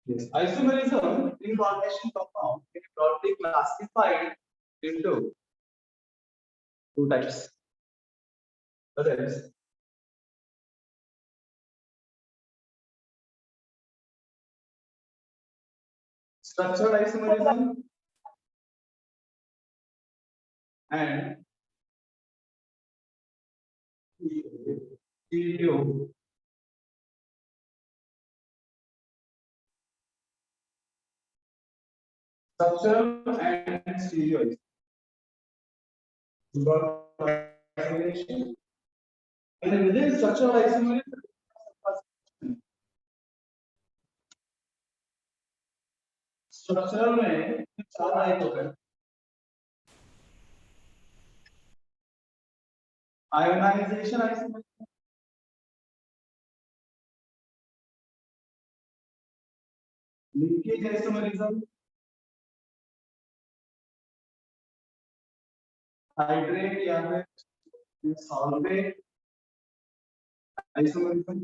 Yes. Isomerism in coordination compound is broadly classified into two types. That is structural isomerism and stereo. Structural and stereo. Isolation. And within structural isomerism, structural में चार type होते हैं ionisation isomerism linkage isomerism hydrate या फिर solvate isomerism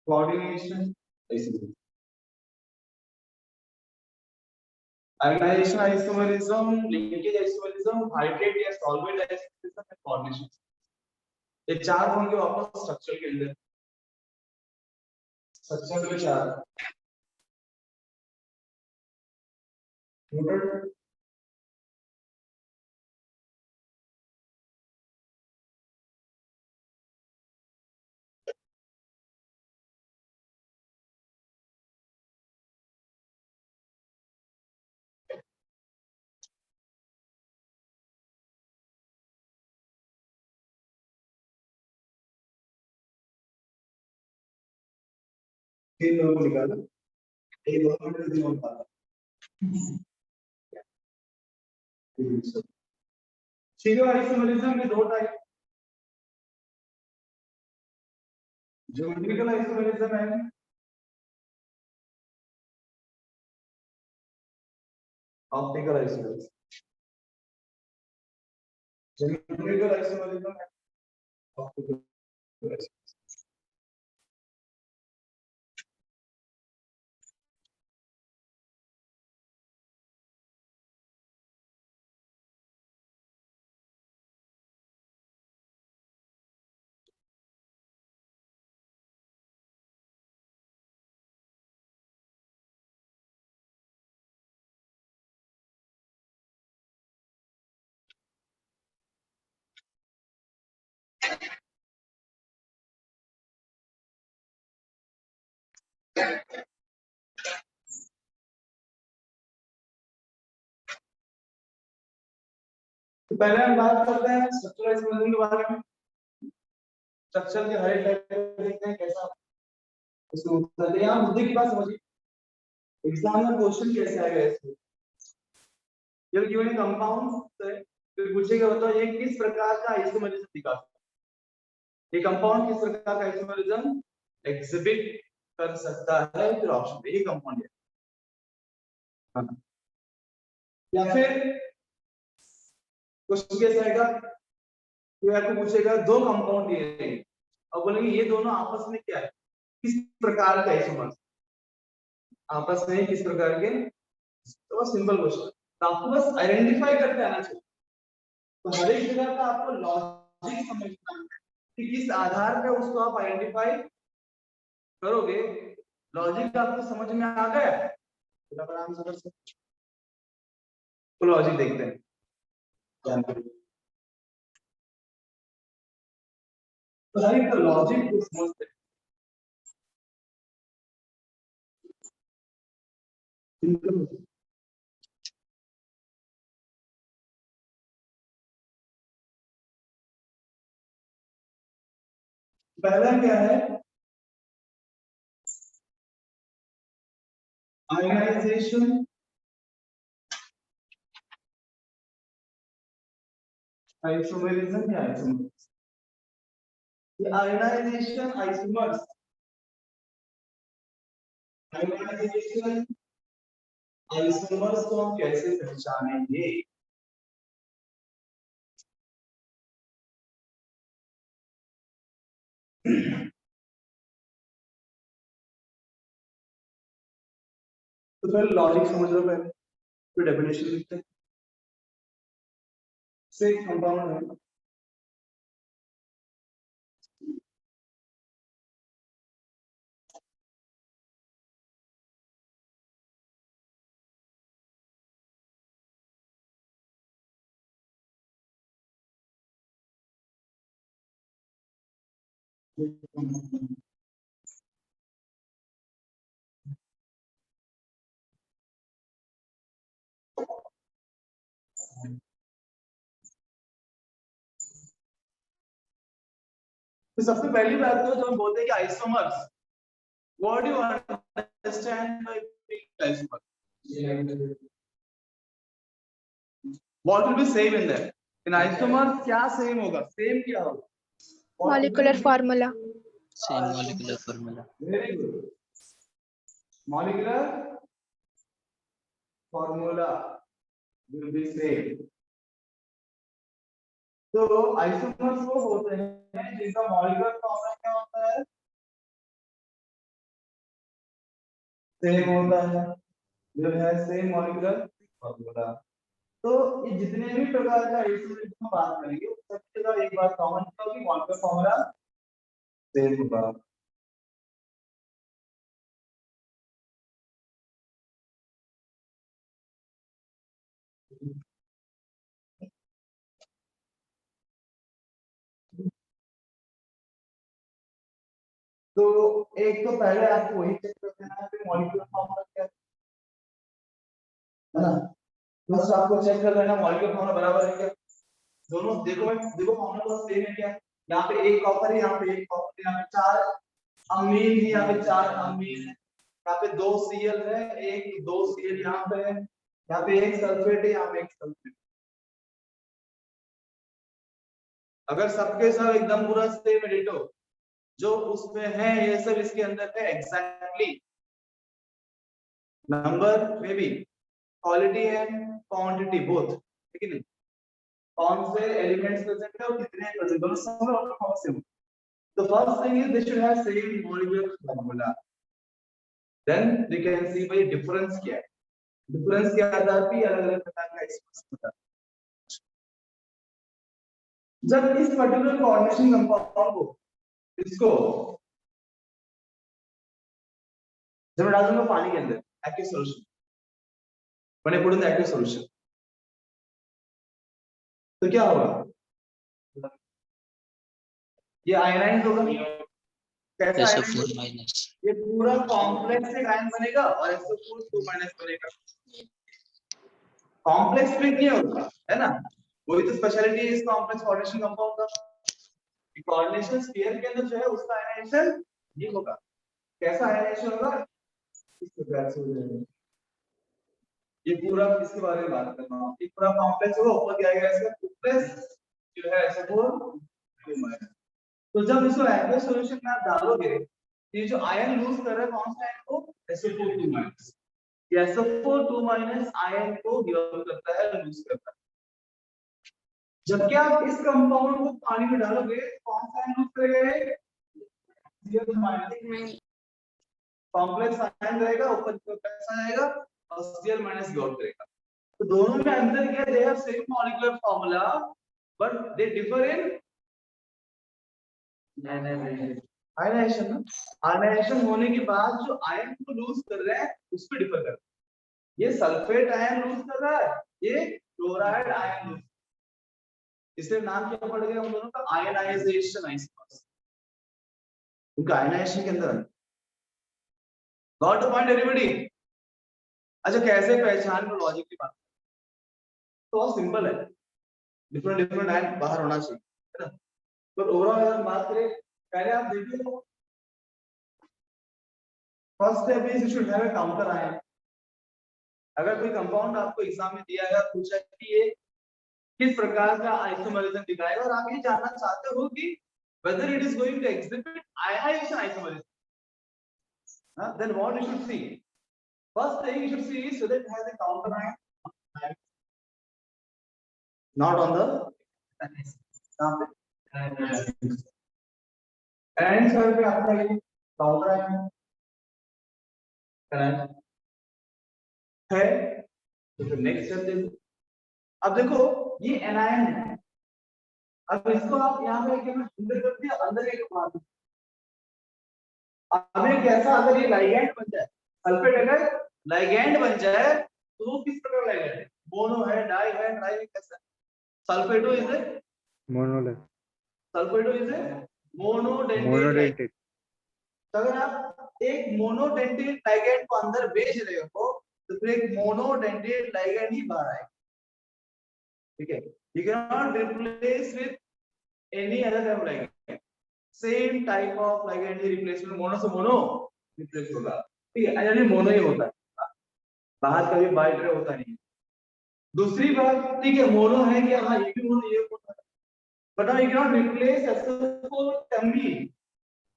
coordination isomerism ionisation isomerism linkage isomerism hydrate या solvate isomerism और coordination ये चार होंगे वापस स्ट्रक्चर के अंदर स्ट्रक्चर में चार नोटेड तीन लोगों को निकाला एक दो मिनट में दिमाग पाता स्टीरियो आइसोमेरिज्म में दो टाइप ज्योमेट्रिकल आइसोमेरिज्म है ऑप्टिकल आइसोमेरिज्म ज्योमेट्रिकल आइसोमेरिज्म है ऑप्टिकल आइसोमेरिज्म तो पहले हम बात करते हैं स्ट्रक्चरल आइसोमेरिज्म के बारे में स्ट्रक्चर के हर टाइप को देखते हैं कैसा उसको उत्तर दें यहां मुद्दे की बात समझिए एग्जाम में क्वेश्चन कैसे आएगा इसमें जब गिवन कंपाउंड से फिर पूछेगा बताओ ये किस प्रकार का आइसोमेरिज्म दिखा ये कंपाउंड किस प्रकार का आइसोमेरिज्म एग्जिबिट कर सकता है फिर ऑप्शन पे ये कंपाउंड है हाँ। या फिर क्वेश्चन कैसे आएगा तो आपको पूछेगा दो कंपाउंड दिए हैं और बोलेंगे ये दोनों आपस में क्या है किस प्रकार का आइसोमर्स आपस में किस प्रकार के तो बस सिंपल क्वेश्चन तो आपको बस आइडेंटिफाई करके आना चाहिए तो हर एक जगह का आपको लॉजिक समझना है कि किस आधार पे उसको आप आइडेंटिफाई करोगे लॉजिक आपको समझ में आ गया आराम से कर सकते तो लॉजिक देखते हैं तो हर एक लॉजिक को समझते हैं पहला क्या है आयनाइजेशन आइसोमेरिज्म या आइसोमर्स ये आयनाइजेशन आइसोमर्स आयनाइजेशन आइसोमर्स को हम कैसे पहचानेंगे तो पहले लॉजिक समझ लो, पहले फिर डेफिनेशन लिखते हैं। से कंपाउंड है तो सबसे पहली बात तो जो हम बोलते हैं कि isomers, what do you understand by isomer? What will be same in that? In isomers क्या same होगा? Same क्या होगा? Molecular formula. Same molecular formula. Very good. Molecular formula will be same. तो isomers वो होते हैं जिनका molecular formula क्या होता है? Same होता है, जो है same molecular formula. तो ये जितने भी प्रकार का आइसोमर की हम बात करेंगे सबसे ज्यादा एक बात कॉमन होगी, मोलेकुलर फॉर्मूला सेम होगा। तो एक तो पहले आपको वही चेक कर देना है कि मॉलिक्यूलर फॉर्मूला क्या है ना। बस आपको चेक कर लेना मॉलिक्यूलर फॉर्मूला बराबर है क्या, दोनों देखो फॉर्मूला तो सेम है क्या। यहाँ पे एक कॉपर है, यहाँ पे एक कॉपर है, यहाँ पे चार अमीन है, यहाँ पे चार अमीन है, यहाँ पे दो सीएल है, एक दो सीएल यहाँ पे है, यहाँ पे एक सल्फेट है, यहाँ पे एक सल्फेट। अगर सबके सब एकदम पूरा सेम डिटो जो उसमें है ये सब इसके अंदर है एग्जैक्टली, नंबर में भी क्वालिटी एंड क्वांटिटी बोथ, ठीक है नहीं, कौन से एलिमेंट्स प्रेजेंट है और कितने प्रेजेंट, दोनों सब कौन से हो। तो first thing is they should have same molecular formula, then we can see भाई डिफरेंस क्या है, डिफरेंस के आधार पे अलग-अलग प्रकार का एक्सप्रेस होता है। जब इस पर्टिकुलर कोऑर्डिनेशन कंपाउंड को इसको जब डाल दूंगा पानी के अंदर active solution, when I put in the active solution, तो क्या होगा, ये आयनाइज होगा, कैसा आयनाइज, ये पूरा कॉम्प्लेक्स एक आयन बनेगा और SO4 2- बनेगा। कॉम्प्लेक्स में क्या होगा है ना, वही तो स्पेशलिटी है इस कॉम्प्लेक्स कोऑर्डिनेशन कंपाउंड का। कोऑर्डिनेशन स्फीयर के अंदर जो है उसका आयनाइजेशन ये होगा, कैसा आयनाइजेशन होगा, इस प्रकार से हो जाएगा। ये पूरा इसके बारे में बात कर रहा हूं, ये पूरा कॉम्प्लेक्स होगा, ऊपर क्या आएगा इसका कॉम्प्लेक्स जो है SO4 तो जब इसको एक्वस सॉल्यूशन में आप डालोगे, ये जो आयन लूज कर रहा है कौन सा आयन को, SO4 ये SO4 आयन को गिव करता है, लूज करता है। जबकि आप इस कंपाउंड को पानी में डालोगे कौन सा आयन लूज करेगा, कॉम्प्लेक्स आयन रहेगा, ऊपर कैसा आएगा और Cl- गिव करेगा। तो दोनों में अंतर क्या है, they have same molecular formula but they differ in ionisation. Ionisation होने के बाद जो आयन को लूज कर रहा है उस पर डिफर करता है। ये सल्फेट आयन लूज कर रहा है, ये क्लोराइड आयन लूज, इसलिए नाम क्या पड़ गया उन दोनों का, आयनाइजेशन। आइसोमर्स उनका आयनाइजेशन के अंदर गॉट द पॉइंट एवरीबॉडी। अच्छा कैसे पहचान लो, लॉजिक की बात तो बहुत सिंपल है, डिफरेंट डिफरेंट आयन बाहर होना चाहिए है ना। तो ओवरऑल अगर हम बात करें, पहले आप देखिए first step is you should have a counter ion. अगर कोई कंपाउंड आपको एग्जाम में दिया है, पूछा कि ये किस प्रकार का आइसोमरिज्म दिखाएगा और आप ये जानना चाहते हो कि whether it is going to exhibit ionization isomerism, then what you should see, first thing you should see is whether it has a counter ion, not on the and sir पे आपका ये काउंटर आयन है तो फिर next step देखो। अब देखो ये एनायन है, अब इसको आप यहाँ पे क्या अंदर कर दिया, अंदर एक बात अब एक ऐसा अगर ये लाइगैंड बन जाए, सल्फेट अगर लाइगैंड बन जाए तो वो किस प्रकार लाइगैंड है, मोनो है, डाई है, ट्राई है, कैसा? Sulphato is a monolar sulphato is a monodentate ligand. Monodentate तो अगर आप एक मोनोडेंटेट लाइगैंड को अंदर भेज रहे हो तो फिर एक मोनोडेंटेट लाइगैंड ही बाहर आएगा, ठीक है? You cannot replace with any other type of ligand. Same type of ligand he replacement mono से मोनो रिप्लेस होगा, ठीक है? यानी मोनो ही होता है, बाहर कभी बाइटर होता नहीं। दूसरी बात, ठीक है, मोनो है क्या? हाँ, ये भी मोनो, ये मोनो है, but now you cannot replace SO4 with amine.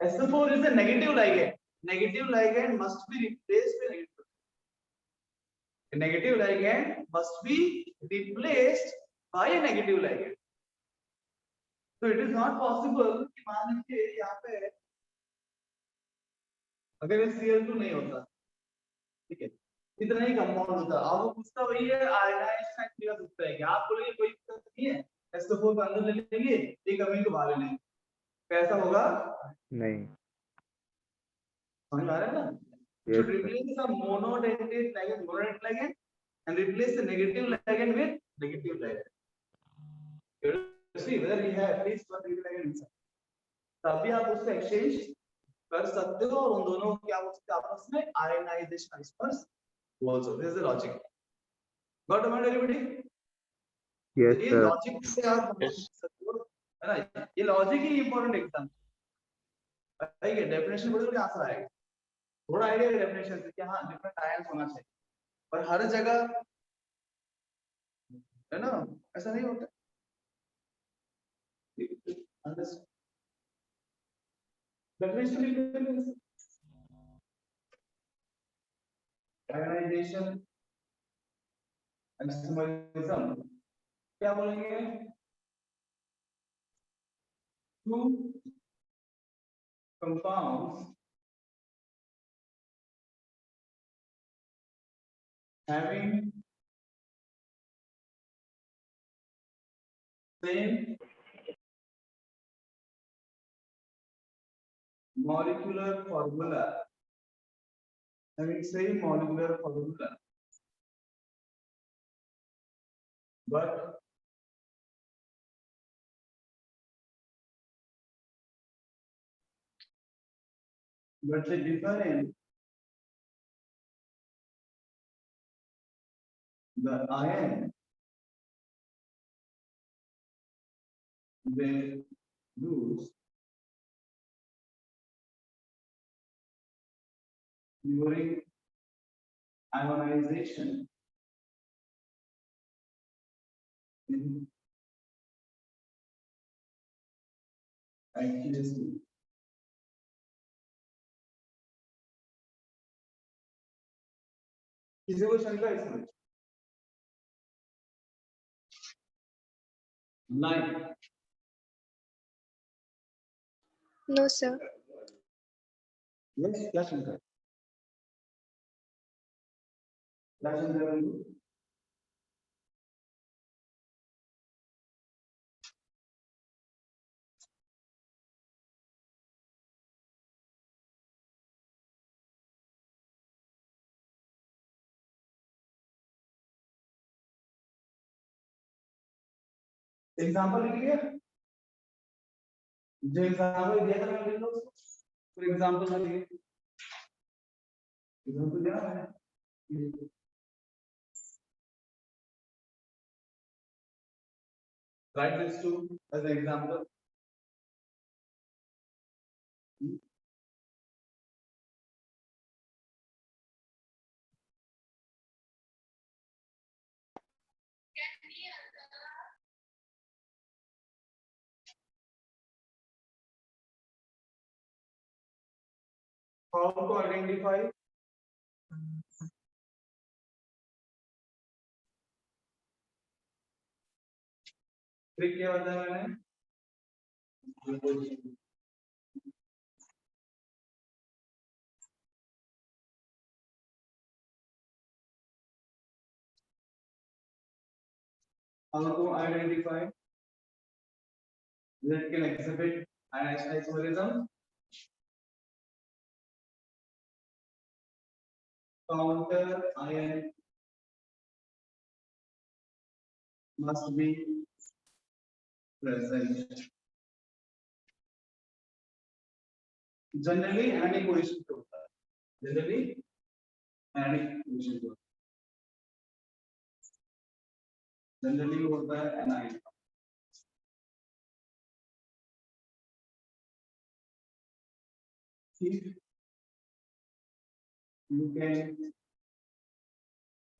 SO4 is a negative ligand. Negative ligand must be replaced with negative. A negative ligand must be replaced by a negative ligand. So it is not possible कि मान लीजिए यहाँ पे अगर ये Cl2 नहीं होता, ठीक है, इतना ही कंपाउंड होता, अब वो पूछता वही है आयनाइजेशन एक्टिविटी का पूछता है कि आप बोलेंगे कोई दिक्कत नहीं है, SO4 को अंदर ले लेंगे, एक अमीन को बाहर ले लेंगे, कैसा होगा? नहीं। समझ आ रहा है ना? Yes, should replace the monodentate ligand and replace the negative ligand with negative ligand. You see whether we have at least one negative ligand inside. तभी आप उसको एक्सचेंज कर सकते हो और उन दोनों को क्या हो सकते हैं आपस में ionization आइसपर्स also this is the logic. Got to mind everybody? yes ये sir. लॉजिक से आप समझ सकते हो, है ना? ये लॉजिक ही इंपॉर्टेंट एग्जाम ठीक है, डेफिनेशन पढ़ोगे तो आंसर आएगा, थोड़ा आइडिया है डेफिनेशन से कि हाँ डिफरेंट आयंस होना चाहिए, पर हर जगह है ना ऐसा नहीं होता। डेफिनेशन आयनाइजेशन आइसोमरिज्म क्या बोलेंगे? Two compounds having same molecular formula, having same molecular formula, but they differ in the ion they use during ionization in accuracy. किसी को शंका है इसमें? Nine. No, sir. Yes, क्या शंका है? क्या शंका है? एग्जांपल लिख लिया, जो एग्जांपल दिया था मैंने लिख लो उसको, फॉर एग्जांपल में लिखिए, एग्जांपल क्या है? Write this two as an example. How to identify trick क्या बताया मैंने? How to identify that can exhibit ionized isomerism? Counter ion must be present. Generally, anionic position पे होता है. Generally, anionic position पे होता है. Generally वो होता है anion. If you can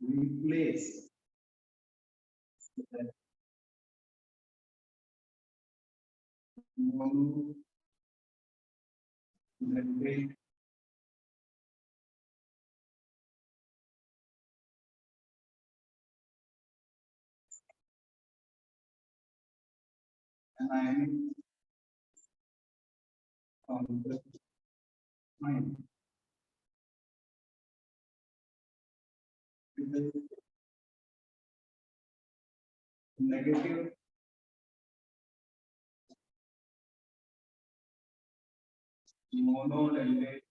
replace mono nitrate anion counter ion. Negative monolithic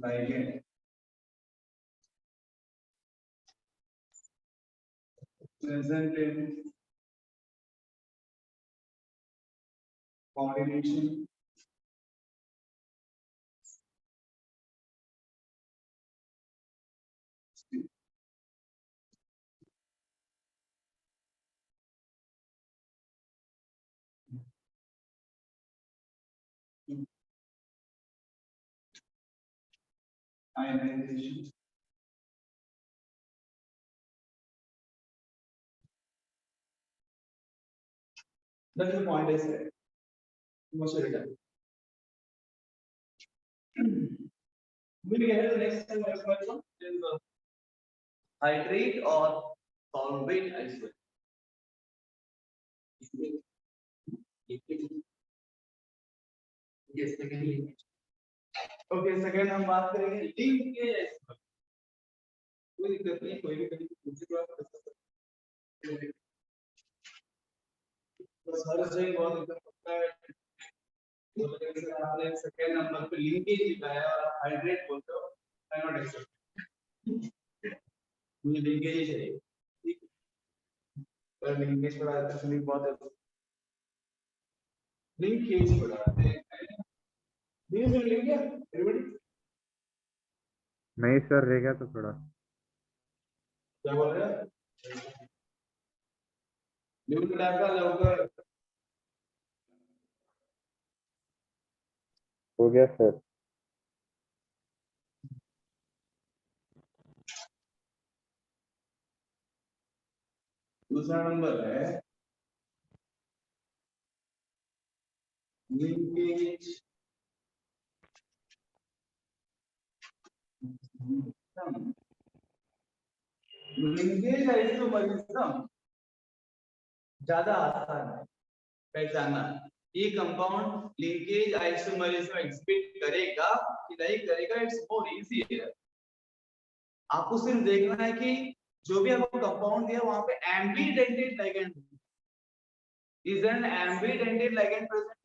ligand present in coordination ionization that's the point I said most of the time. Moving ahead to the next question is hydrate or solvent isolate. Yes, secondly. Okay, second हम बात करेंगे linkage isomer. कोई दिक्कत नहीं, कोई भी कभी पूछे तो आप कर सकते हैं. बस हर जगह बहुत दिक्कत होता है. तो जैसे आपने सेकंड नंबर पे लिंकेज लिखा है और आप हाइड्रेट बोलते हो, आई नॉट एक्सेप्ट. मुझे लिंकेज ही चाहिए. ठीक है, पर लिंकेज पढ़ा एक्चुअली बहुत है. लिंकेज पढ़ाते हैं. नहीं सुन लिया क्या एवरीबॉडी? नहीं सर, रह गया तो थोड़ा. क्या बोल रहे हैं? लिंक डाका लवकर हो गया सर. दूसरा नंबर है लिंकेज लिंकेज आइसोमरिज्म ज्यादा आसान है पहचानना. ये कंपाउंड लिंकेज आइसोमरिज्म एग्जिबिट करेगा कि नहीं करेगा, इट्स मोर इजी. आपको सिर्फ देखना है कि जो भी आपको कंपाउंड दिया वहां पे ambidentate ligand is an ambidentate ligand present.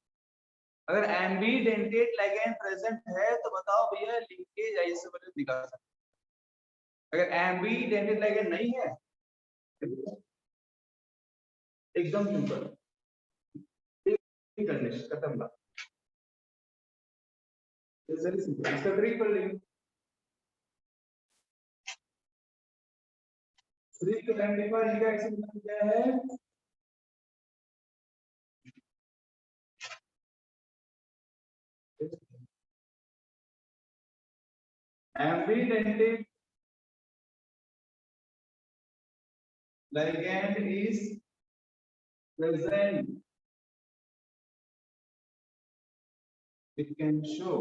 अगर एम्बिडेंटेड लिगैंड प्रेजेंट है तो बताओ भैया लिंकेज आइसोमरिज्म दिखा सकते. अगर एम्बिडेंटेड लिगैंड नहीं है एकदम सिंपल कंडीशन खत्म बात. It's very simple. इसका ट्रिक कर लेंगे. ट्रिक आइडेंटिफाई इनका एक्शन क्या है? Ambidentate ligand is present. It can show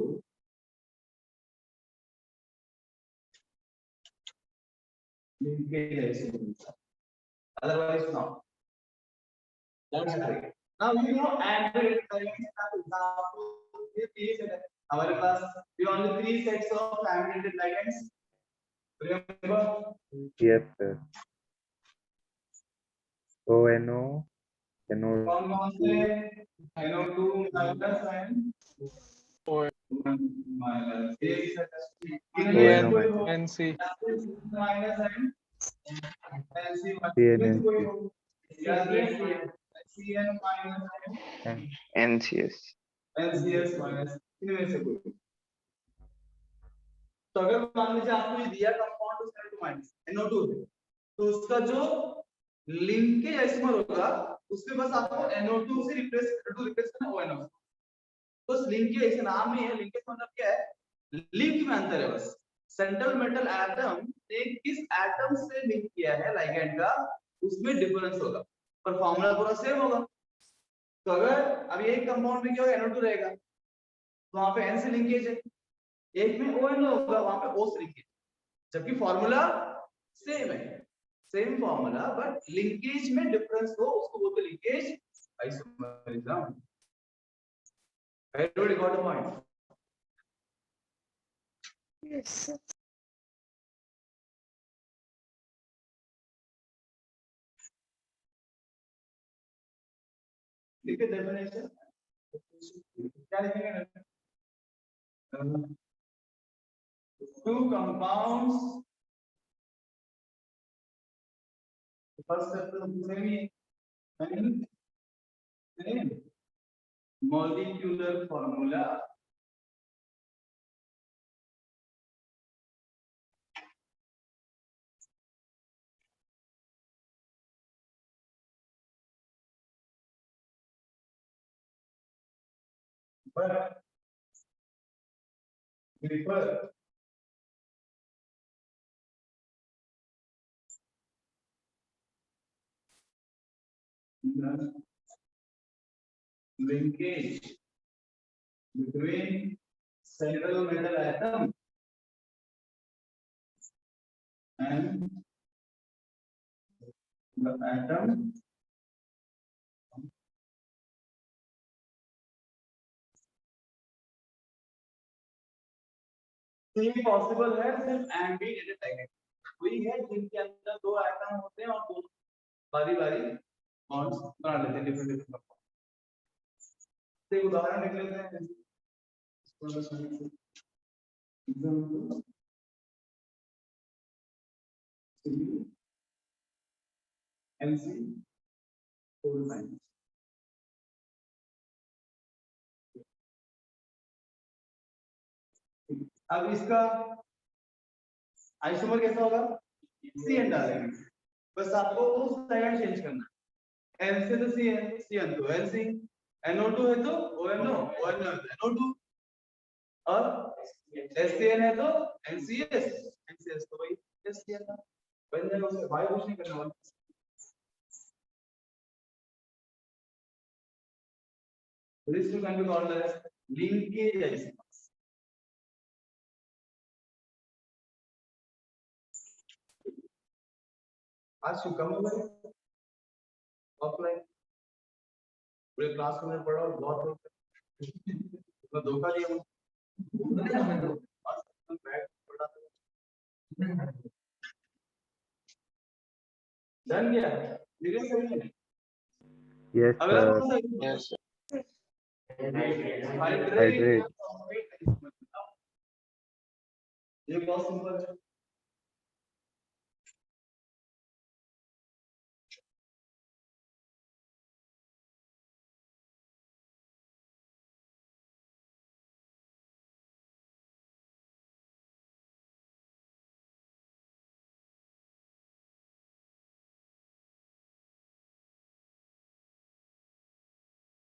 linkage isomerism. Otherwise, not. That's correct. Now you know ambidentate ligands. For example, हमारे पास we only 3 sets of ambidentate ligands. Remember? Yes, sir. ONO, NO, कौन से NO2 minus and minus ONO minus, NC minus and NC CNNC, CN minus and NCS. NCS minus इनमें से कोई। तो अगर मान लीजिए आपको ये दिया कंपाउंड SN2 माइनस NO2 है, तो उसका जो लिंकेज आइसोमर होगा उसमें बस आपको NO2 से रिप्लेस करना ONO। तो लिंकेज इस नाम में है, लिंकेज मतलब क्या है? लिंक में अंतर है बस। सेंट्रल मेटल एटम ने किस एटम से लिंक किया है लिगैंड का, उसमें डिफरेंस होगा, पर फार्मूला पूरा सेम होगा। तो अगर अब ये कंपाउंड में क्या होगा, NO2 रहेगा, तो वहां पे N से लिंकेज है, एक में ONO होगा, वहां पे O से लिंकेज, जबकि फार्मूला सेम है, सेम फार्मूला, बट लिंकेज में डिफरेंस हो, उसको बोलते हैं linkage isomerism. Everybody got a point? Yes, sir. लिखे डेफिनेशन क्या लिखेंगे? टू कंपाउंड्स, फर्स्ट स्टेप तो सेम ही है, molecular formula. but differ the linkage between central metal atom and the atom ये पॉसिबल है सिर्फ एम्बीडेटेड लाइगेंड वही है जिनके अंदर दो एटम होते हैं और दो बारी-बारी बॉन्ड्स बना लेते हैं डिफरेंट डिफरेंट कंपाउंड। एक उदाहरण लिख लेते हैं। NC4 अब इसका आइसोमर कैसा होगा? CN डालेंगे, बस आपको उस लाइगेंड चेंज करना है। N से तो CN, CN तो NC, NO2 है तो ONO, ONO है तो NO2 और SCN है तो NCS, NCS तो वही SCN था। व्यंजनों से वायु कुछ नहीं करने वाला। This can be called as linkage isomers. आज कम हो गए ऑफलाइन पूरे क्लास में पढ़ा और बहुत तो धोखा दिया डन गया धीरे से yes, अगला sir. कौन सा Yes, sir. Hydrate Hydrate. ये बहुत सिंपल है।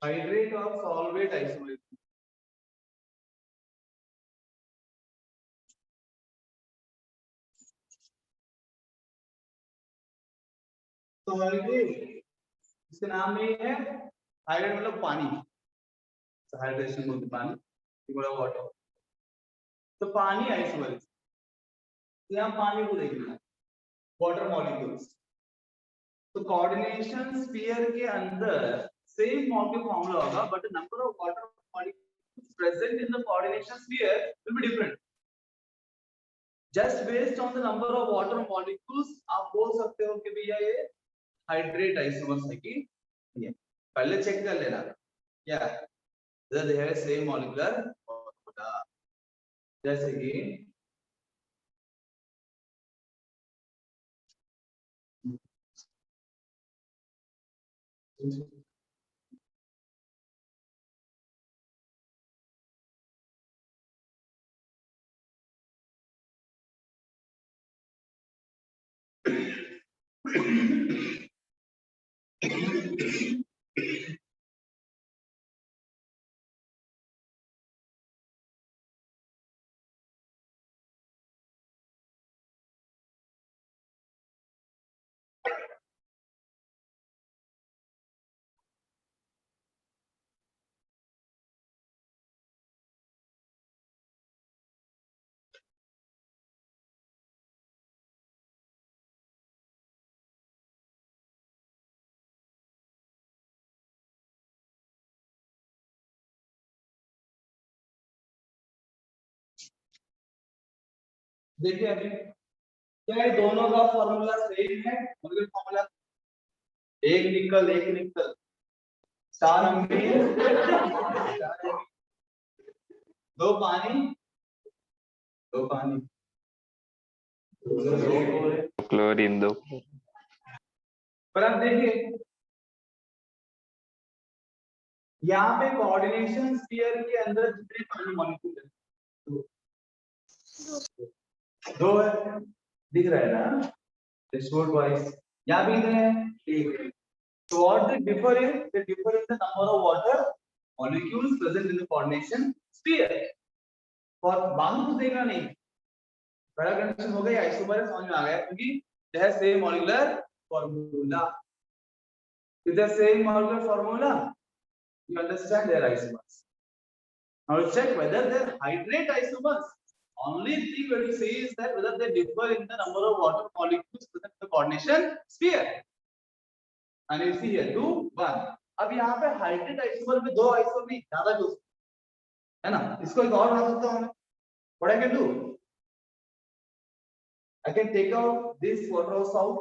Hydrate of solvate isomerism. तो हाइड्रेट इसके नाम में है, हाइड्रेट मतलब पानी, हाइड्रेशन बोलते पानी, वाटर। तो पानी आइसोमेरिज्म, यहाँ पानी को देखना है, वाटर मॉलिक्यूल्स। तो कोऑर्डिनेशन स्फीयर के अंदर सेम मॉलिक्यूल फॉर्मूला होगा, but the number of water molecules present in the coordination sphere will be different. Just based on the number of water molecules आप बोल सकते हो कि भैया ये हाइड्रेट आइसोमर्स है कि नहीं है। पहले चेक कर लेना क्या whether they have same molecular formula। जैसे कि देखिए अभी क्या ये दोनों का फॉर्मूला सेम है, मतलब फॉर्मूला एक निकल चार अमीन दो पानी क्लोरीन दो। पर अब देखिए यहाँ पे कोऑर्डिनेशन स्फीयर के अंदर जितने पानी मॉलिक्यूल है दो है, दिख रहा है ना, शोर्ट वाइज यहाँ भी इधर है एक है। So what they differ is they differ in the number of water molecules present in the coordination sphere। और बाकी कुछ देखना नहीं, बड़ा कंडीशन हो गया, आइसोमर समझ में आ गया क्योंकि they have same molecular formula। With the same molecular formula, you understand their isomers। Now let's check whether they're hydrate isomers। Only thing we will see is that whether they differ in the number of water molecules present in the coordination sphere। And you see here 2 1। अब यहाँ पे hydrate isomer में दो isomer नहीं ज्यादा use है ना, इसको एक और बना सकता हूँ मैं। What I can do, I can take out this water out,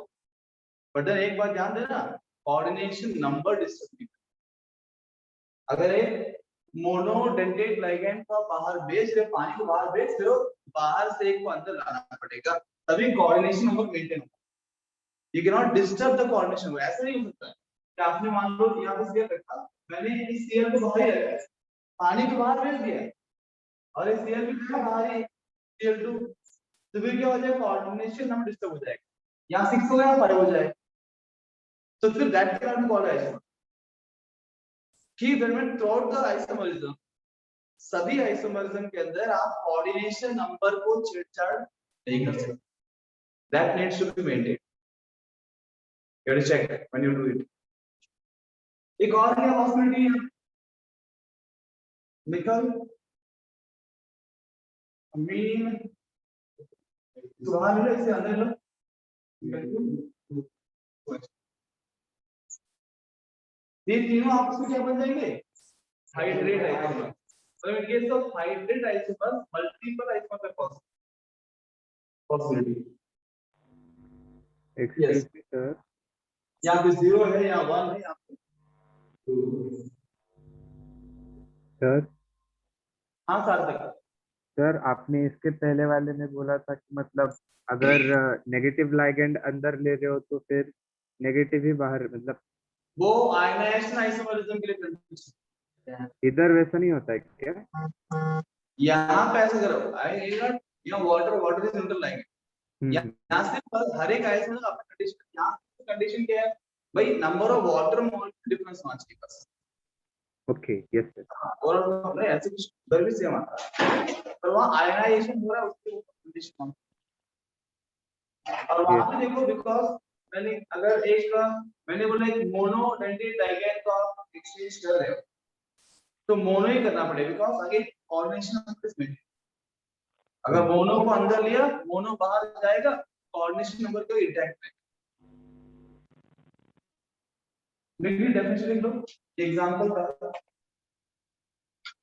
but then एक बात ध्यान देना, coordination number distribution। अगर एक मोनोडेंटेट लिगैंड का बाहर भेज रहे, पानी को बाहर भेज रहे हो, बाहर से एक को अंदर लाना पड़ेगा तभी कोऑर्डिनेशन नंबर मेंटेन होगा। You cannot disturb the coordination। ऐसा नहीं हो सकता कि आपने मान लो यहाँ पे सीएल रखा, मैंने इस सीएल को बाहर ही रखा, पानी को बाहर भेज दिया और इस सीएल भी बाहर ही सीएल2, तो फिर क्या हो जाएगा, कोऑर्डिनेशन नंबर डिस्टर्ब हो जाएगा, यहाँ 6 हो गया 5 हो जाएगा, तो फिर that can not be called isomer. कि व्हेन थ्रूआउट द आइसोमरिज्म, सभी आइसोमरिज्म के अंदर आप कोऑर्डिनेशन नंबर को छेड़छाड़ नहीं कर सकते। That needs to be maintained. You have to check when you do it। एक और क्या पॉसिबिलिटी है, निकल अमीन तो बाहर लो, इससे अंदर लो, ये तीनों आपस में क्या बन जाएंगे, hydrate isomer. So in case of hydrate isomers, multiple isomers are possibility। Excuse me sir, यहाँ पे 0 है, यहाँ 1 है, यहाँ पे 2। सर हाँ सार्थक, सर आपने इसके पहले वाले में बोला था कि मतलब अगर नेगेटिव लाइगेंड अंदर ले रहे हो तो फिर नेगेटिव ही बाहर, मतलब वो आयनाइजेशन आइसोमरिज्म के लिए कंडीशन है। इधर वैसा नहीं होता है क्या? यहाँ पे ऐसे करो, यहाँ वाटर इज न्यूट्रल लाइगेंड, यहाँ से हर एक आइसोमर का अपना कंडीशन, यहाँ कंडीशन क्या है भाई, number of water molecule difference होना चाहिए बस। Okay yes sir. और हमने ऐसे कुछ उधर भी सेम आता है, पर वहाँ आयनाइजेशन हो रहा है उसके ऊपर कंडीशन। और वहाँ पे देखो, बिकॉज मैंने अगर मैंने बोला एक मोनोडेंटेट लिगैंड को आप एक्सचेंज कर रहे हो तो मोनो ही करना पड़ेगा, बिकॉज आगे कोऑर्डिनेशन ऑफ दिस मेंटेन। अगर मोनो को अंदर लिया, मोनो बाहर जाएगा, कोऑर्डिनेशन नंबर को इंटैक्ट रहेगा। देखिए डेफिनेशन लिख लो, एग्जांपल का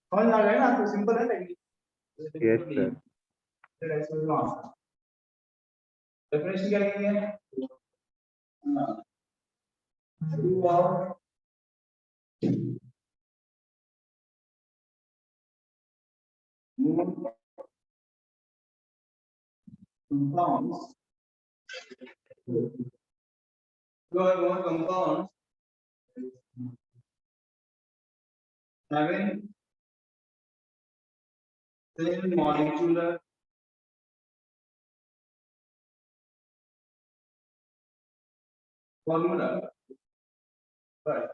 समझ आ गया ना आपको, सिंपल है टेक्निक। Yes sir. डेफिनेशन क्या लिखेंगे? Two of compounds. Two or more compounds having same molecular formula, but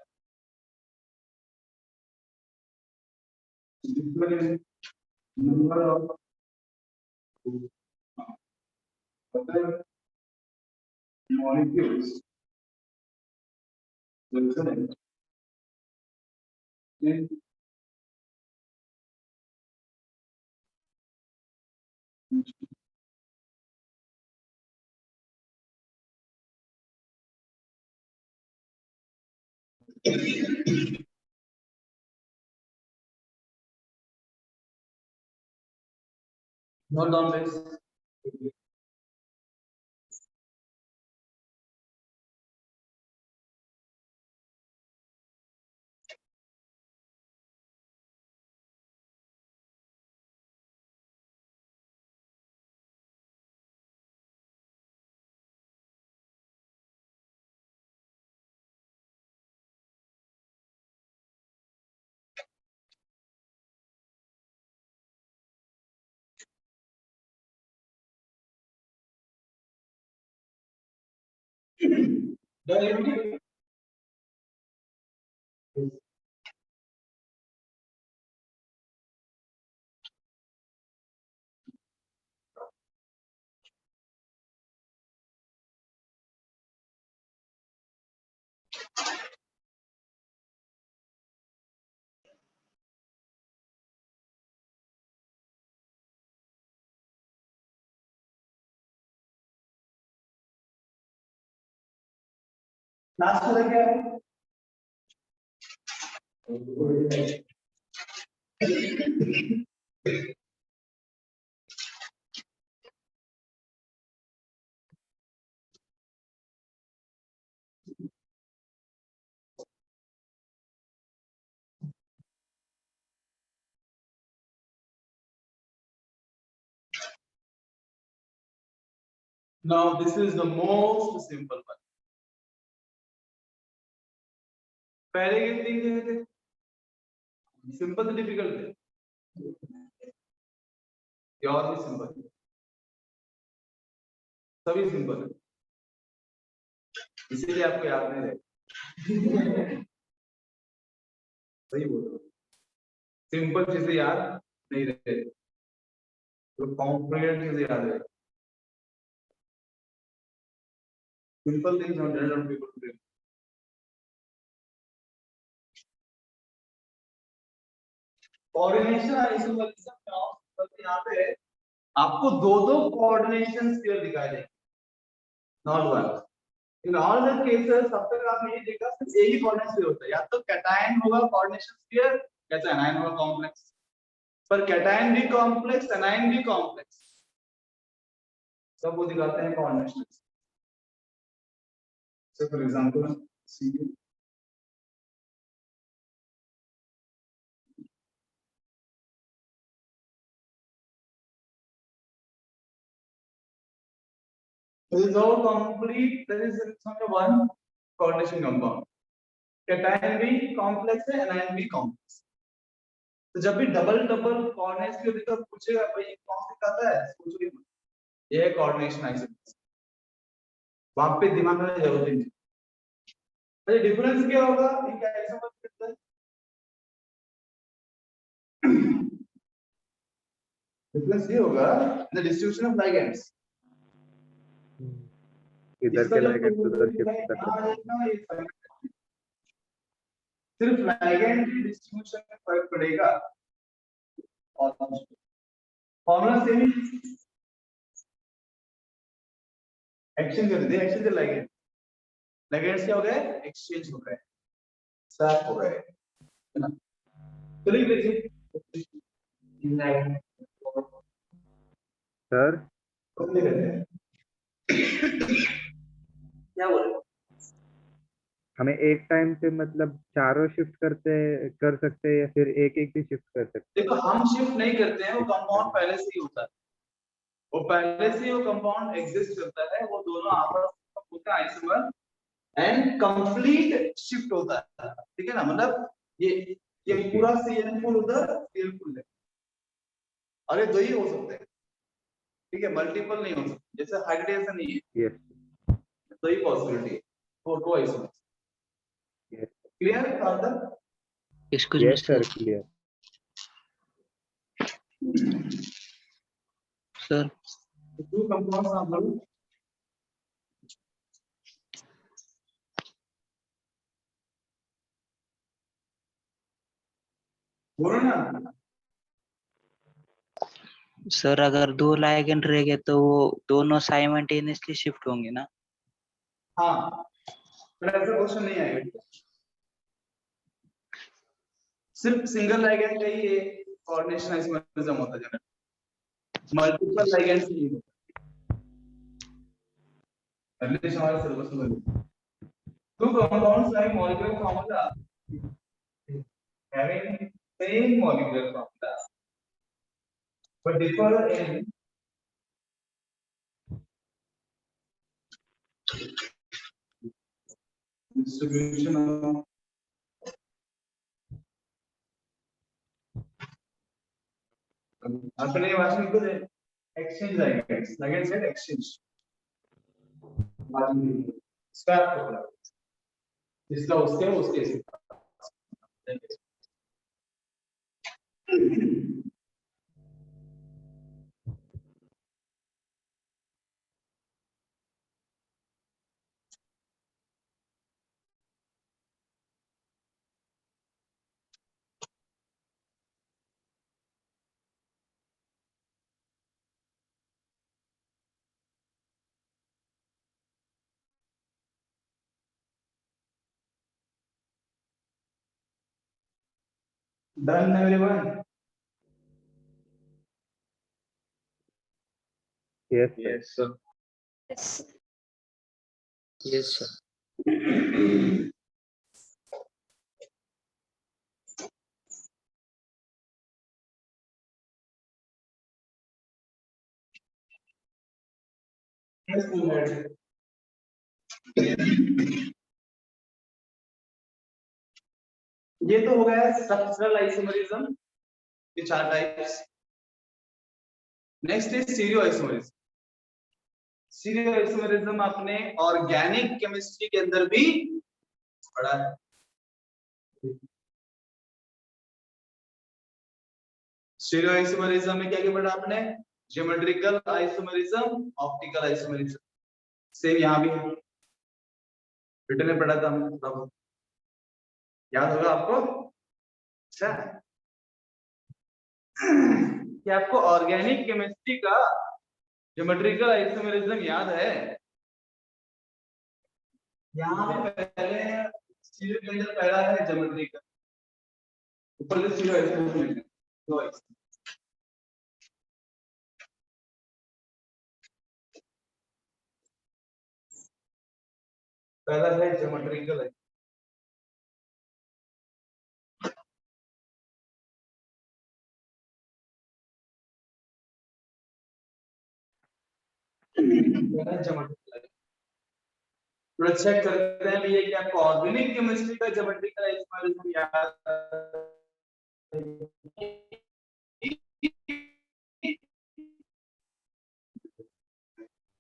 different number of other molecules present in not down this. Derivative. Last वाला क्या है? Now this is the most simple one. पहले के तीन क्या थे? Simple से difficult थे। ये और भी सिंपल, सभी सिंपल है, इसीलिए आपको याद नहीं रहेगा। सही बोल रहे हो, सिंपल चीजें याद नहीं रहे तो कॉम्प्लिकेटेड चीजें याद रहे। Simple things not general people. Coordination isomerism में यहाँ पे आपको दो कोऑर्डिनेशन स्फीयर दिखाई देंगे, not one. In all the cases अब तक आपने ये देखा सिर्फ एक ही कोऑर्डिनेशन स्फीयर होता है, या तो कैटायन होगा कोऑर्डिनेशन स्फीयर या तो एनायन होगा कॉम्प्लेक्स। पर कैटायन भी कॉम्प्लेक्स, एनायन भी कॉम्प्लेक्स, सब वो दिखाते हैं coordination. So for example see there is no complete, there is only one coordination compound. Cation भी कॉम्प्लेक्स है, एनायन भी कॉम्प्लेक्स। तो जब भी डबल कोऑर्डिनेट्स के ऊपर पूछेगा भाई कौन सा दिखाता है, सोचो ही मत, ये है कोऑर्डिनेशन आइसोमरिज्म। वहां पे दिमाग में जरूरत नहीं। अरे डिफरेंस क्या होगा, ये क्या समझ सकते हैं? डिफरेंस ये होगा द डिस्ट्रीब्यूशन ऑफ लिगेंड्स। इधर के लिगेंड्स उधर शिफ्ट कर सकते हैं। सिर्फ लिगेंड की डिस्ट्रीब्यूशन में फर्क पड़ेगा, और फॉर्मूला सेम ही। एक्सचेंज कर दिया, एक्सचेंज लिगेंड, लिगेंड्स क्या हो गए, एक्सचेंज हो गए, स्वैप हो गए, है ना। चलिए देखिए सर कौन कहते हैं क्या बोले? हमें एक टाइम पे मतलब चारों शिफ्ट कर सकते हैं या फिर एक एक भी शिफ्ट कर सकते देखो हम शिफ्ट नहीं करते हैं, वो हैं? कंपाउंड पहले से ही होता है, वो पहले से ही वो कंपाउंड एग्जिस्ट करता है, वो दोनों आपस में होता है आइसोमर एंड कंप्लीट शिफ्ट होता है, ठीक है ना? मतलब ये पूरा CN4 उधर CL4 है, अरे दो ही हो सकते हैं, ठीक है, मल्टीपल नहीं हो सकते, जैसे हाइब्रिडेशन नहीं है, यस दो ही पॉसिबिलिटी है, photo isomer. Yes clear father? Excuse me, yes sir. Sir, clear. Sir, two compounds आप लोग बोलो ना। सर अगर दो लाइगेंड रहेंगे तो वो दोनों साइमल्टेनियसली शिफ्ट होंगे ना? हाँ, पर ऐसा क्वेश्चन नहीं आएगा, ठीक है? सिर्फ सिंगल लाइगेंड का ही ये कोऑर्डिनेशन आइसोमरिज्म होता है, जनरल मल्टीपल लाइगेंड्स नहीं होता। पहले हमारे सिलेबस में two compounds have molecular formula having same molecular formula but differ in distribution of अपने भाषण को exchange ligands and exchange stack होगा, जिसका उसके done everyone? Yes sir. Yes sir. Yes. Yes, sir. Yes, go ahead. ये तो हो गया स्ट्रक्चरल आइसोमरिज्म के चार types. Next is stereo isomerism. Stereo isomerism आपने ऑर्गेनिक केमिस्ट्री के अंदर भी पढ़ा है। स्टीरियो आइसोमरिज्म में क्या क्या पढ़ा आपने? Geometrical isomerism, optical isomerism, same यहाँ भी है, रिटन में पढ़ा था हमने, तब याद होगा आपको? अच्छा, क्या आपको ऑर्गेनिक केमिस्ट्री का ज्योमेट्रिकल आइसोमरिज्म याद है? यहाँ पे पहले स्टीरियो के अंदर पहला है ज्योमेट्रिकल, ऊपर से स्टीरियो आइसोमरिज्म, दो आइसोमर। पहला है ज्योमेट्रिकल है, ज्योमेट्रिकल। थोड़ा चेक करते हैं भैया कि आपको ऑर्गेनिक केमिस्ट्री का ज्योमेट्रिकल आइसोमरिज्म याद है?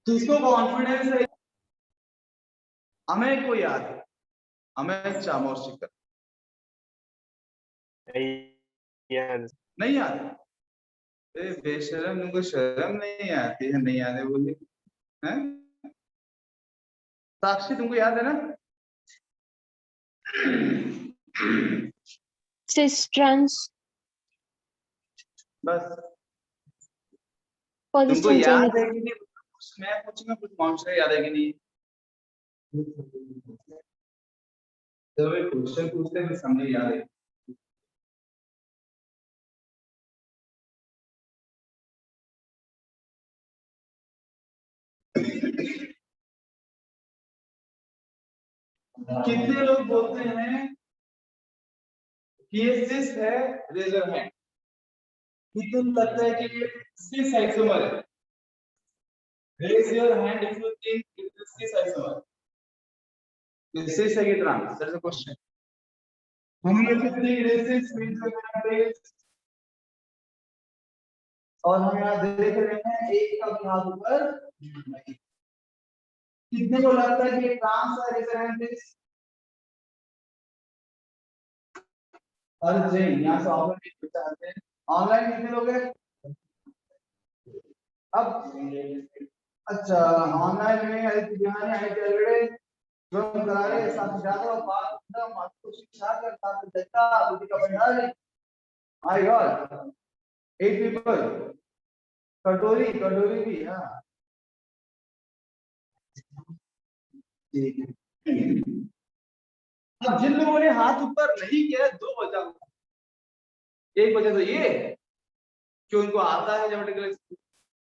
किसको कॉन्फिडेंस है? हमें को याद है, हमें चामोर्शिकर नहीं याद? ए बेशरम, तुमको शर्म नहीं आती है? नहीं याद है बोली हैं? साक्षी तुमको याद है ना? Cis trans बस तुमको positions याद only. है कि नहीं? मैं पूछूंगा कुछ कौन याद है कि नहीं? जब एक क्वेश्चन पूछते हैं समझ याद है। कितने लोग बोलते हैं कि ये सिस है रेजर हैंड? कितने को लगता है कि ये सिस आइसोमर है? Raise your hand if you think it is cis isomer. This is a trans, that's a question. How many of you think races means a और हम यहाँ देख रहे हैं एक का भी हाथ ऊपर नहीं। कितने को लगता है कि ट्रांस है रेजर हैंड दिस? अरे जी यहाँ से ऑनलाइन पूछा है, ऑनलाइन कितने लोग हैं? अब अच्छा ऑनलाइन में बिहानी आई थे अलरेडी जो करा रहे साथ ज्यादा बात ना मत को शिक्षा कर साथ देखता बुद्धि का भंडार है। My God 8 people. कटोरी कटोरी भी हाँ ठीक है। अब जिन लोगों ने हाथ ऊपर नहीं किया है, दो वजह। एक वजह तो ये कि उनको आता है ज्योमेट्रिकल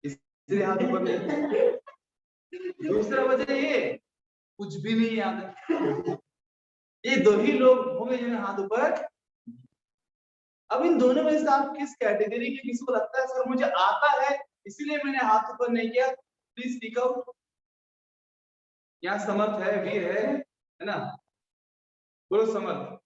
इसलिए हाथ ऊपर नहीं। दूसरा वजह ये कुछ भी नहीं याद है। ये दो ही लोग होंगे जिन्हें हाथ ऊपर। अब इन दोनों में से आप किस कैटेगरी के किसी को लगता है सर मुझे आता है इसीलिए मैंने हाथ ऊपर नहीं किया? Please speak out. यहाँ समर्थ है, वीर है ना? बोलो समर्थ।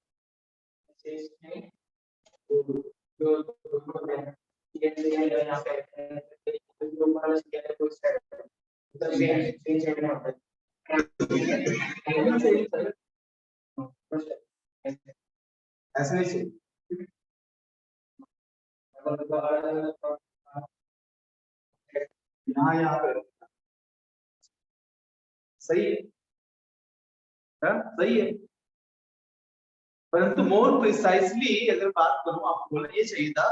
ऐसे नहीं चाहिए। यहाँ पे सही है, सही है। परंतु मोर प्रिसाइसली अगर बात करूं आपको बोलना ये चाहिए था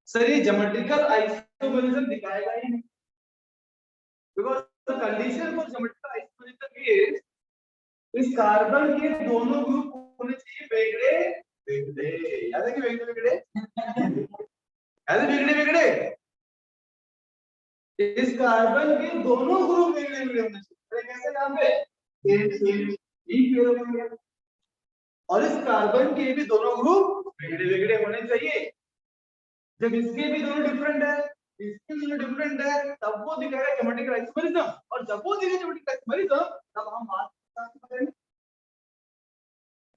सर ये ज्योमेट्रिकल आइसोमरिज्म दिखाएगा ही नहीं, because the condition for geometrical isomerism is इस कार्बन के दोनों ग्रुप होने चाहिए बिगड़े बिगड़े। याद है कि बिगड़े बिगड़े ऐसे बिगड़े बिगड़े इस कार्बन के दोनों ग्रुप बिगड़े बिगड़े होने चाहिए। कैसे यहाँ पे और इस कार्बन के भी दोनों ग्रुप बिगड़े बिगड़े होने चाहिए। जब इसके भी दोनों डिफरेंट है, इसके भी दोनों डिफरेंट है, तब वो दिखाएगा ज्योमेट्रिकल आइसोमरिज्म। और जब वो दिखेगा ज्योमेट्रिकल आइसोमरिज्म तब हम बात करेंगे।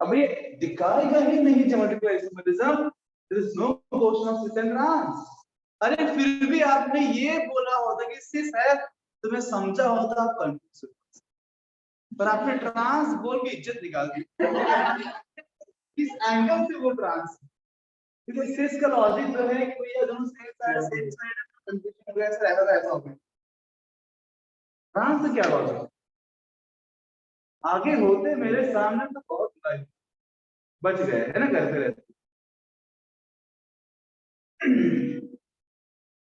अब ये दिखाएगा ही नहीं geometrical isomerism, there is no question of cis and trans. अरे फिर भी आपने ये बोला होता कि सिस है तो मैं समझा होता आप कंफ्यूज हो, पर आपने ट्रांस बोल के इज्जत निकाल दी। किस एंगल से वो ट्रांस? क्योंकि सिस का लॉजिक जो है कि भैया दोनों सेम साइड कंफ्यूजन हो गया, ऐसा हो गया। ट्रांस से क्या लॉजिक? आगे होते मेरे सामने तो बहुत बुराई बच गए है ना, करते रहते।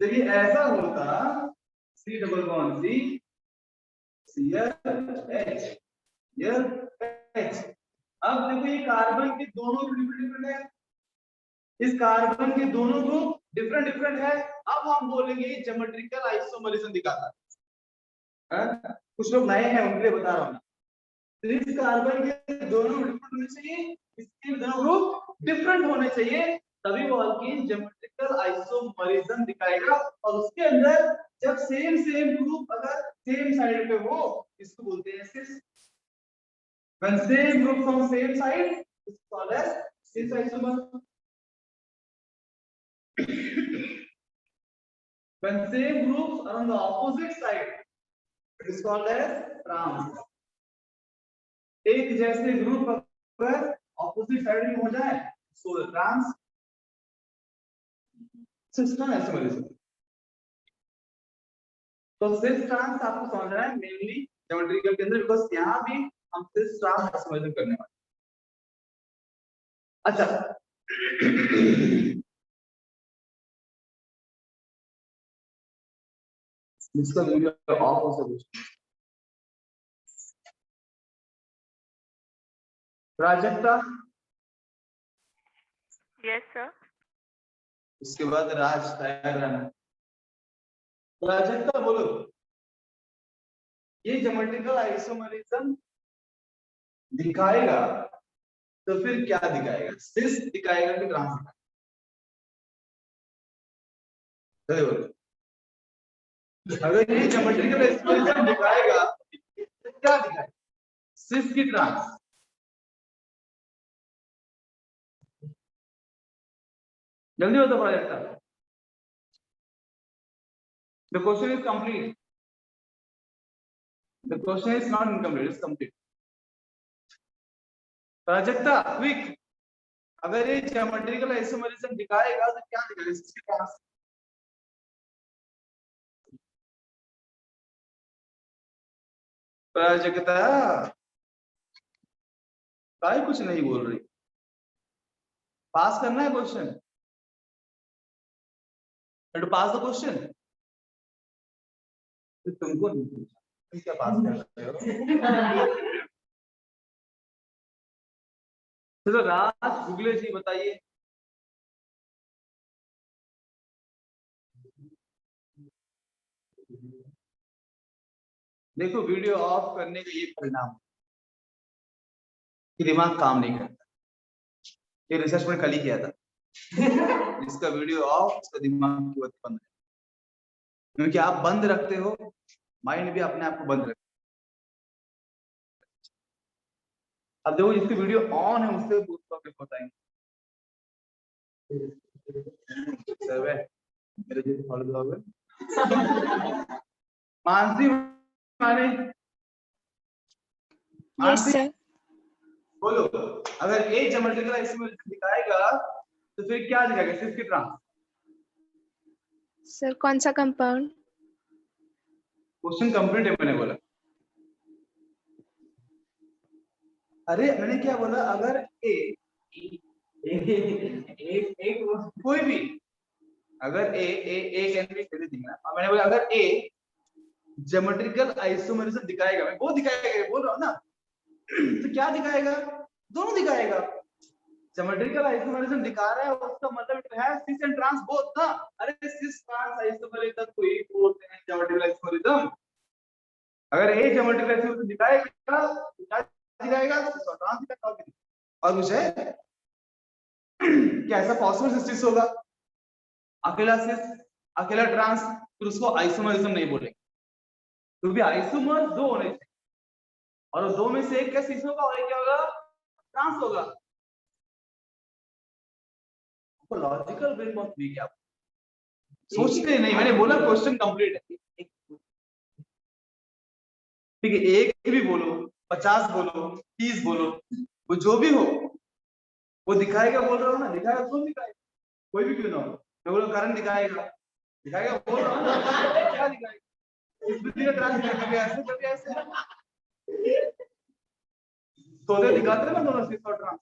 जब ये ऐसा होता C double bond C H H. अब देखो ये कार्बन के दोनों डिफरेंट है, इस कार्बन के दोनों ग्रुप डिफरेंट डिफरेंट है। अब हम बोलेंगे ज्योमेट्रिकल आइसोमरिज्म दिखाता है। कुछ लोग नए हैं उनके लिए बता रहा हूँ। इस कार्बन के दोनों डिफरेंट होने चाहिए, इसके दोनों ग्रुप डिफरेंट होने चाहिए, तभी वो अल्कीन ज्योमेट्रिकल आइसोमरिज्म दिखाएगा। और उसके अंदर जब सेम सेम ग्रुप अगर सेम साइड पे हो इसको बोलते हैं सिस। When same group from same side is called as cis isomer. When same groups are on the opposite side, it is called as trans. एक जैसे ग्रुप अगर ऑपोजिट साइड में हो जाए सो ट्रांस। System isomerism. तो सिस ट्रांस आपको समझना है मेनली ज्योमेट्रिकल के अंदर, बिकॉज़ यहां भी हम सिस ट्रांस आइसोमरिज्म करने वाले। अच्छा इसका वीडियो ऑफ हो सकता है। Prajakta Yes, sir. उसके बाद राज तैयार रहना। प्राजक्ता बोलो ये ज्योमेट्रिकल आइसोमरिज्म दिखाएगा तो फिर क्या दिखाएगा? सिस दिखाएगा कि ट्रांस दिखाएगा? जल्दी बोलो। अगर ये ज्योमेट्रिकल एक्सप्रेशन दिखाएगा तो क्या दिखाएगा? सिस की ट्रांस? जल्दी बताओ projector. The question is complete. The question is not incomplete, it's complete. Prajakta quick, अगर ये ज्योमेट्रिकल आइसोमेरिज्म दिखाएगा तो क्या दिखाएगा? इसके पास प्राजक्ता काय कुछ नहीं बोल रही। पास करना है question, to pass the question. तुमको नहीं पूछा, तुम क्या पास कर रहे हो? चलो राज गुगले जी बताइए। देखो वीडियो ऑफ करने का ये परिणाम कि दिमाग काम नहीं करता। ये रिसर्च में कल ही किया था। जिसका वीडियो ऑफ उसका दिमाग की बात बंद है, क्योंकि आप बंद रखते हो, माइंड भी अपने आप को बंद रखता है। अब देखो जिसकी वीडियो ऑन है उससे पूछ टॉपिक बताएंगे। मेरे जैसे फॉलो करोगे। मानसी माने Yes, sir. बोलो, अगर एक ज्योमेट्रिकल आइसोमेरिज्म दिखाएगा तो फिर क्या दिखाएगा? सिस की ट्रांस? Sir, कौन सा कंपाउंड? क्वेश्चन कंप्लीट है मैंने बोला। अरे मैंने क्या बोला? अगर ए कोई भी, अगर ए कैन बी एनीथिंग ना, मैंने बोला अगर ए ज्योमेट्रिकल आइसोमेरिज्म दिखाएगा, मैं वो दिखाएगा बोल रहा हूँ ना, तो क्या दिखाएगा? दोनों दिखाएगा। ज्योमेट्रिकल आइसोमेरिज्म दिखा रहा है उसका मतलब it has cis and trans both ना। अरे सिस ट्रांस आइसोमेरिज्म को ही बोलते हैं ज्योमेट्रिकल आइसोमेरिज्म। अगर ए ज्योमेट्रिकल आइसोमेरिज्म दिखाएगा तो क्या दिखाएगा? सिस और ट्रांस दिखाएगा। और कुछ है क्या ऐसा पॉसिबल सिस्टिस होगा? अकेला सिस अकेला ट्रांस, फिर उसको आइसोमेरिज्म नहीं बोलेंगे, क्योंकि आइसोमर दो होने चाहिए और दो में से एक क्या सिस होगा और एक क्या होगा? ट्रांस होगा। लॉजिकल ब्रेन बहुत वीक है, आप सोचते नहीं। मैंने बोला क्वेश्चन कंप्लीट है। ठीक है, एक भी बोलो, 50 बोलो, 30 बोलो, वो जो भी हो वो दिखाएगा। बोल रहा हूँ ना, दिखाएगा। कौन दिखाएगा? कोई भी क्यों ना हो। मैं बोल करंट दिखाएगा, दिखाएगा। बोल रहा हूँ ना, क्या दिखाएगा? इस बिजली का ट्रांस दिखाएगा, कभी ऐसे कभी ऐसे। तो दिखाते हैं ना दोनों सिस और ट्रांस।